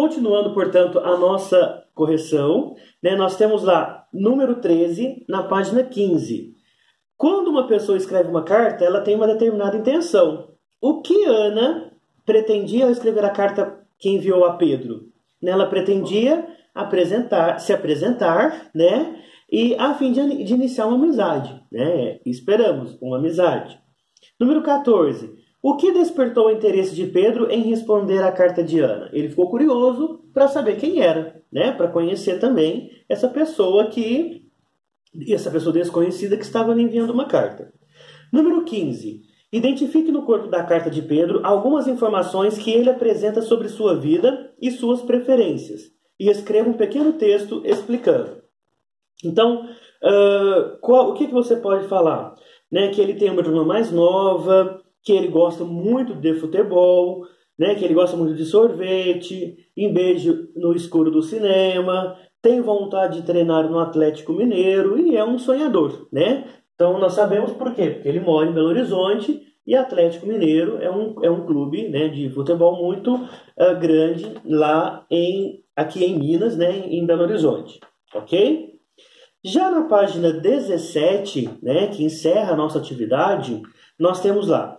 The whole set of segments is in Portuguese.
Continuando, portanto, a nossa correção, né, nós temos lá número 13 na página 15. Quando uma pessoa escreve uma carta, ela tem uma determinada intenção. O que Ana pretendia ao escrever a carta que enviou a Pedro? Ela pretendia se apresentar, né, e a fim de iniciar uma amizade, né? Esperamos uma amizade. Número 14. O que despertou o interesse de Pedro em responder à carta de Ana? Ele ficou curioso para saber quem era, né? Para conhecer também essa pessoa desconhecida que estava lhe enviando uma carta. Número 15. Identifique no corpo da carta de Pedro algumas informações que ele apresenta sobre sua vida e suas preferências. E escreva um pequeno texto explicando. Então, o que você pode falar? Né, que ele tem uma irmã mais nova, que ele gosta muito de futebol, né, que ele gosta muito de sorvete, em beijo no escuro do cinema, tem vontade de treinar no Atlético Mineiro e é um sonhador, né? Então nós sabemos por quê? Porque ele mora em Belo Horizonte e Atlético Mineiro é um clube, né, de futebol muito grande aqui em Minas, né, em Belo Horizonte, ok? Já na página 17, né, que encerra a nossa atividade, nós temos lá,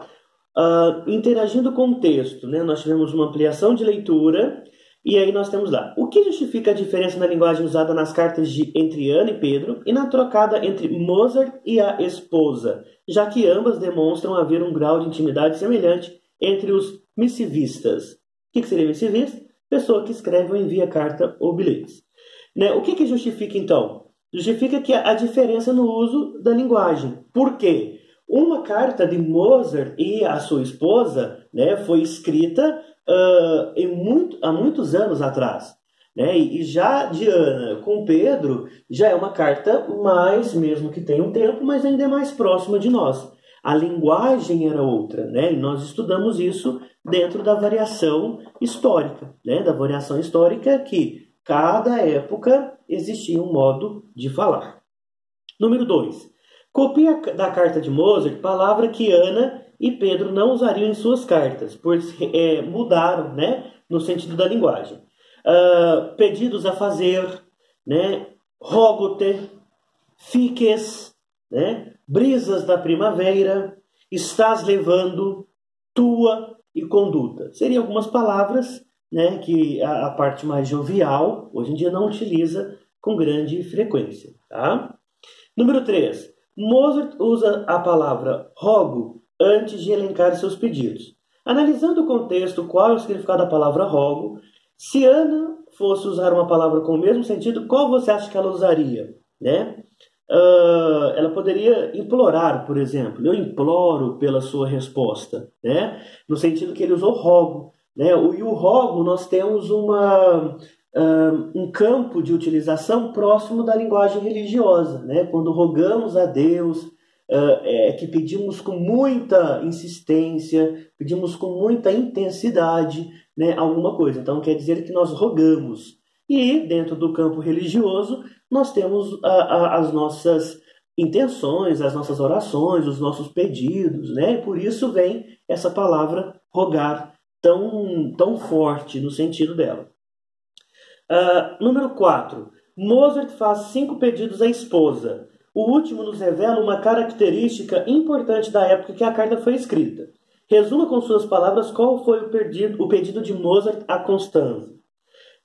interagindo com o texto, né, nós tivemos uma ampliação de leitura, e aí nós temos lá, o que justifica a diferença na linguagem usada nas cartas entre Ana e Pedro, e na trocada entre Mozart e a esposa, já que ambas demonstram haver um grau de intimidade semelhante entre os missivistas. O que seria missivista? Pessoa que escreve ou envia carta ou bilhetes. Né, o que justifica então? Justifica que a diferença no uso da linguagem. Por quê? Uma carta de Mozart e a sua esposa, né, foi escrita há muitos anos atrás. Né? E já de Ana com Pedro, já é uma carta mais, mesmo que tenha um tempo, mas ainda é mais próxima de nós. A linguagem era outra, né? E nós estudamos isso dentro da variação histórica. Né? Da variação histórica que cada época existia um modo de falar. Número 2. Copia da carta de Mozart palavra que Ana e Pedro não usariam em suas cartas, pois mudaram, né, no sentido da linguagem. Pedidos a fazer, né, rogo-te, fiques, né, brisas da primavera, estás levando, tua e conduta. Seriam algumas palavras, né, que a parte mais jovial, hoje em dia, não utiliza com grande frequência. Tá? Número 3. Mozart usa a palavra rogo antes de elencar seus pedidos. Analisando o contexto, qual é o significado da palavra rogo, se Ana fosse usar uma palavra com o mesmo sentido, qual você acha que ela usaria? Né? Ela poderia implorar, por exemplo. Eu imploro pela sua resposta. Né? No sentido que ele usou rogo. Né? E o rogo, nós temos um campo de utilização próximo da linguagem religiosa. Né? Quando rogamos a Deus, que pedimos com muita insistência, pedimos com muita intensidade, né, alguma coisa. Então quer dizer que nós rogamos. E dentro do campo religioso, nós temos as nossas intenções, as nossas orações, os nossos pedidos. Né? E por isso vem essa palavra rogar, tão forte no sentido dela. Número 4. Mozart faz 5 pedidos à esposa. O último nos revela uma característica importante da época que a carta foi escrita. Resuma com suas palavras qual foi o pedido de Mozart a Constanze.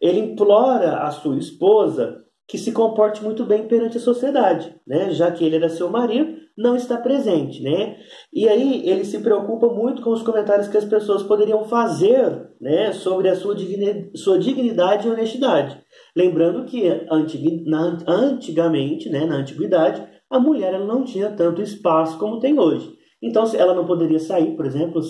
Ele implora à sua esposa que se comporte muito bem perante a sociedade, né? Já que ele era seu marido, não está presente, né? E aí ele se preocupa muito com os comentários que as pessoas poderiam fazer, né, sobre a sua dignidade e honestidade. Lembrando que antigamente, né, na antiguidade, a mulher ela não tinha tanto espaço como tem hoje. Então ela não poderia sair, por exemplo,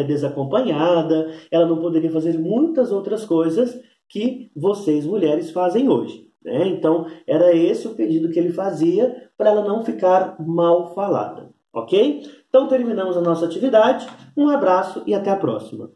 desacompanhada, ela não poderia fazer muitas outras coisas que vocês, mulheres, fazem hoje. Né? Então, era esse o pedido que ele fazia para ela não ficar mal falada. Ok? Então, terminamos a nossa atividade. Um abraço e até a próxima.